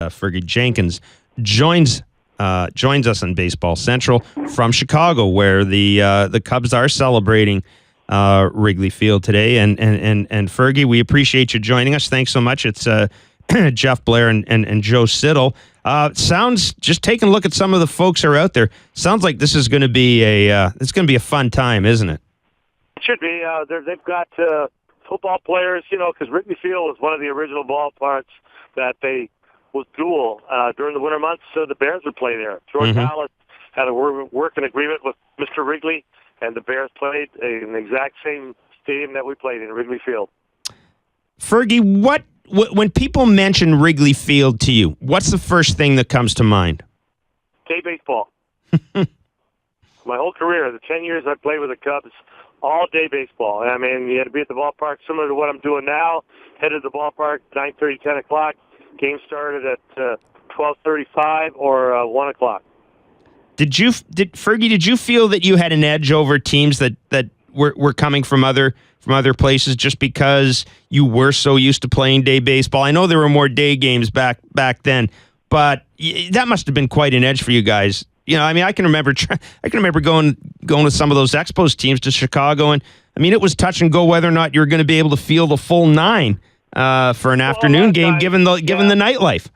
Fergie Jenkins joins us in Baseball Central from Chicago, where the Cubs are celebrating Wrigley Field today. And Fergie, we appreciate you joining us. Thanks so much. It's Jeff Blair and Joe Siddle. Sounds, just taking a look at some of the folks who are out there, sounds like this is going to be a fun time, isn't it? It should be. They've got football players, because Wrigley Field was one of the original ballparks that they was dual during the winter months. So the Bears would play there. George Halas had a working agreement with Mr. Wrigley, and the Bears played in the exact same stadium that we played in, Wrigley Field. Fergie, when people mention Wrigley Field to you, what's the first thing that comes to mind? Day baseball. My whole career, the 10 years I played with the Cubs, all day baseball. I mean, you had to be at the ballpark similar to what I'm doing now. Headed to the ballpark 9:30, 10 o'clock. Game started at 12:35 or 1 o'clock. Fergie, did you feel that you had an edge over teams that were coming from other places just because you were so used to playing day baseball? I know there were more day games back then, but that must have been quite an edge for you guys. I mean, I can remember going with some of those Expos teams to Chicago, and I mean, it was touch and go whether or not you were going to be able to field the full nine for an afternoon game, given the nightlife.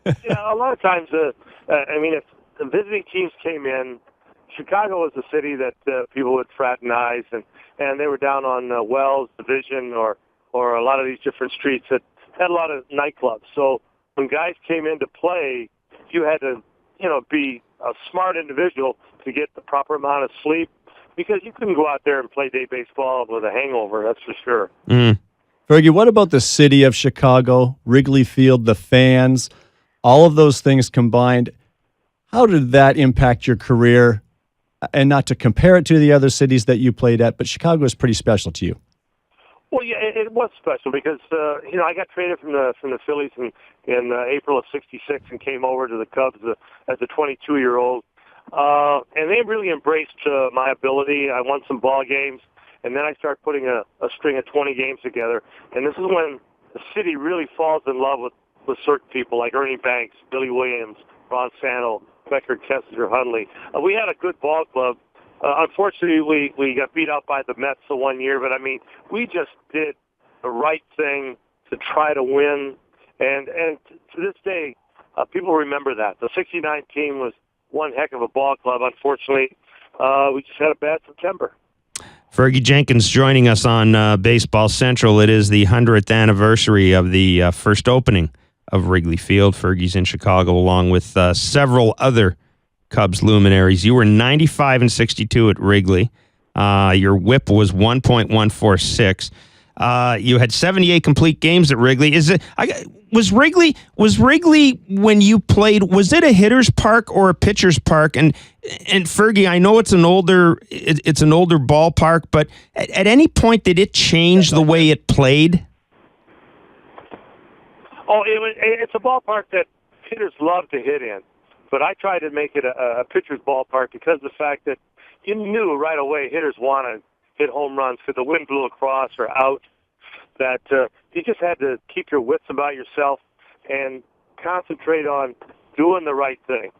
A lot of times, if the visiting teams came in, Chicago was a city that people would fraternize, and they were down on Wells Division or a lot of these different streets that had a lot of nightclubs. So when guys came in to play, you had to, be a smart individual to get the proper amount of sleep, because you couldn't go out there and play day baseball with a hangover, that's for sure. Fergie, what about the city of Chicago, Wrigley Field, the fans, all of those things combined? How did that impact your career? And not to compare it to the other cities that you played at, but Chicago is pretty special to you. Well, yeah, it was special because I got traded from the Phillies in April of '66 and came over to the Cubs as a 22-year-old, and they really embraced my ability. I won some ball games, and then I started putting a string of 20 games together. And this is when the city really falls in love with certain people like Ernie Banks, Billy Williams, Ron Santo, Becker, Kessinger, Hundley. We had a good ball club. Unfortunately, we got beat out by the Mets the one year, but I mean, we just did the right thing to try to win. And to this day, people remember that. The '69 team was one heck of a ball club. Unfortunately, we just had a bad September. Fergie Jenkins joining us on Baseball Central. It is the 100th anniversary of the first opening of Wrigley Field. Fergie's in Chicago along with several other Cubs luminaries. You were 95 and 62 at Wrigley. Your WHIP was 1.146. You had 78 complete games at Wrigley. Was Wrigley when you played? Was it a hitter's park or a pitcher's park? And Fergie, I know it's an older ballpark, but at any point did it change the way it played? Oh, it's a ballpark that hitters love to hit in, but I tried to make it a pitcher's ballpark because of the fact that you knew right away hitters want to hit home runs because the wind blew across or out, that you just had to keep your wits about yourself and concentrate on doing the right thing.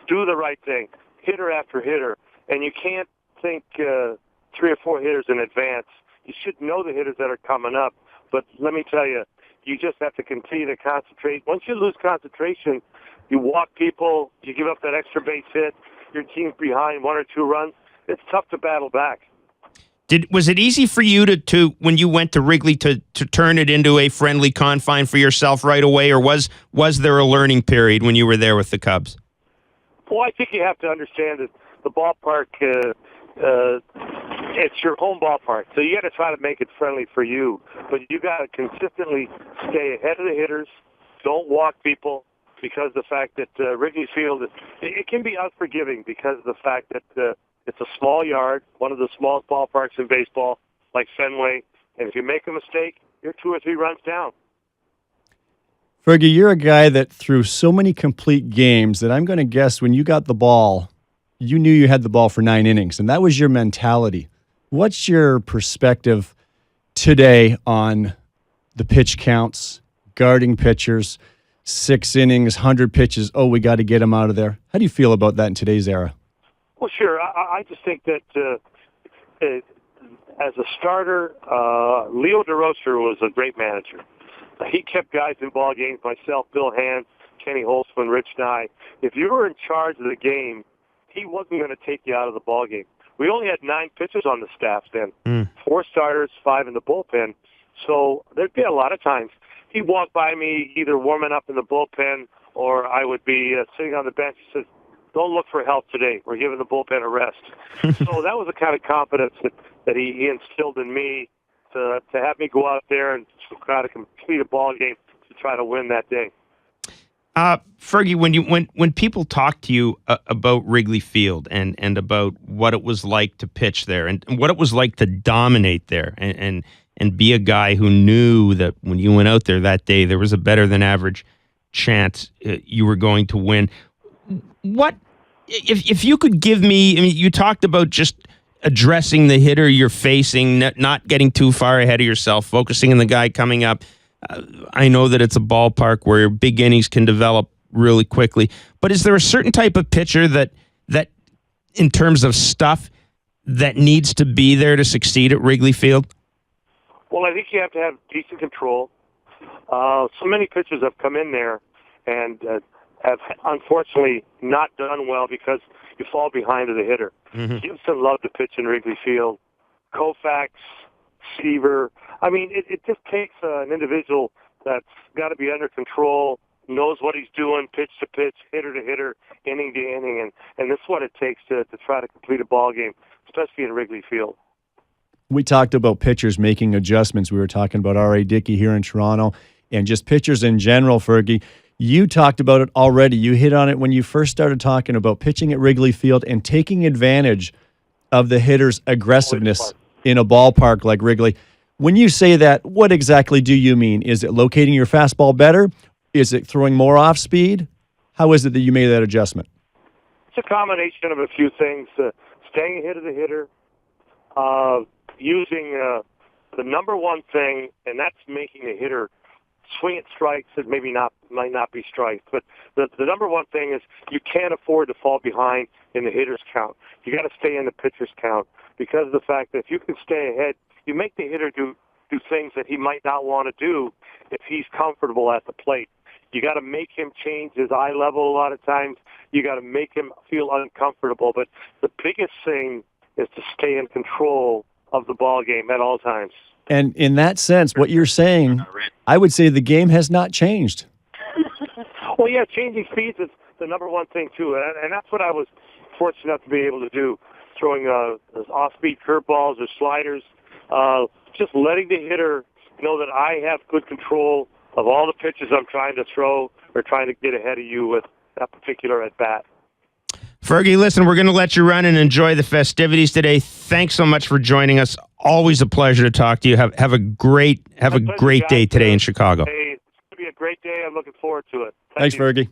Do the right thing, hitter after hitter, and you can't think 3 or 4 hitters in advance. You should know the hitters that are coming up, but let me tell you, you just have to continue to concentrate. Once you lose concentration, you walk people, you give up that extra base hit, your team's behind 1 or 2 runs. It's tough to battle back. Was it easy for you to when you went to Wrigley to turn it into a friendly confine for yourself right away, or was there a learning period when you were there with the Cubs? Well, I think you have to understand that the ballpark, it's your home ballpark, so you got to try to make it friendly for you. But you got to consistently stay ahead of the hitters. Don't walk people, because the fact that Wrigley Field, it can be unforgiving because of the fact that it's a small yard, one of the smallest ballparks in baseball, like Fenway, and if you make a mistake, you're 2 or 3 runs down. Fergie, you're a guy that threw so many complete games that I'm going to guess when you got the ball, you knew you had the ball for 9 innings, and that was your mentality. What's your perspective today on the pitch counts, guarding pitchers, 6 innings, 100 pitches. Oh, we got to get him out of there. How do you feel about that in today's era? Well, sure. I just think that as a starter, Leo DeRocher was a great manager. He kept guys in ball games, myself, Bill Hand, Kenny Holtzman, Rich Nye. If you were in charge of the game, he wasn't going to take you out of the ball game. We only had 9 pitchers on the staff then, 4 starters, 5 in the bullpen. So there'd be a lot of times he'd walk by me either warming up in the bullpen or I would be sitting on the bench. He says, "Don't look for help today. We're giving the bullpen a rest." So that was the kind of confidence that he instilled in me to have me go out there and try to complete a ball game to try to win that day. Fergie, when people talk to you about Wrigley Field and about what it was like to pitch there and what it was like to dominate there and be a guy who knew that when you went out there that day, there was a better than average chance you were going to win. What if you could give me? I mean, you talked about just addressing the hitter you're facing, not getting too far ahead of yourself, focusing on the guy coming up. I know that it's a ballpark where big innings can develop really quickly, but is there a certain type of pitcher that in terms of stuff that needs to be there to succeed at Wrigley Field? Well, I think you have to have decent control. So many pitchers have come in there and have unfortunately not done well because you fall behind to the hitter. Gibson loved to pitch in Wrigley Field. Koufax, Seaver. I mean, it just takes an individual that's got to be under control, knows what he's doing, pitch to pitch, hitter to hitter, inning to inning, and this is what it takes to try to complete a ball game, especially in Wrigley Field. We talked about pitchers making adjustments. We were talking about R.A. Dickey here in Toronto and just pitchers in general, Fergie. You talked about it already. You hit on it when you first started talking about pitching at Wrigley Field and taking advantage of the hitter's aggressiveness in a ballpark like Wrigley. When you say that, what exactly do you mean? Is it locating your fastball better? Is it throwing more off speed? How is it that you made that adjustment? It's a combination of a few things. Staying ahead of the hitter, using the number one thing, and that's making the hitter swing at strikes that might not be strikes. But the number one thing is you can't afford to fall behind in the hitter's count. You got to stay in the pitcher's count because of the fact that if you can stay ahead, you make the hitter do things that he might not want to do if he's comfortable at the plate. You got to make him change his eye level a lot of times. You got to make him feel uncomfortable. But the biggest thing is to stay in control of the ball game at all times. And in that sense, what you're saying, I would say the game has not changed. Well, yeah, changing speeds is the number one thing, too. And that's what I was fortunate enough to be able to do, throwing off-speed curveballs or sliders, just letting the hitter know that I have good control of all the pitches I'm trying to throw or trying to get ahead of you with that particular at-bat. Fergie, listen, we're going to let you run and enjoy the festivities today. Thanks so much for joining us. Always a pleasure to talk to you. Have a great day today in Chicago. Hey, it's going to be a great day. I'm looking forward to it. Thanks, Fergie.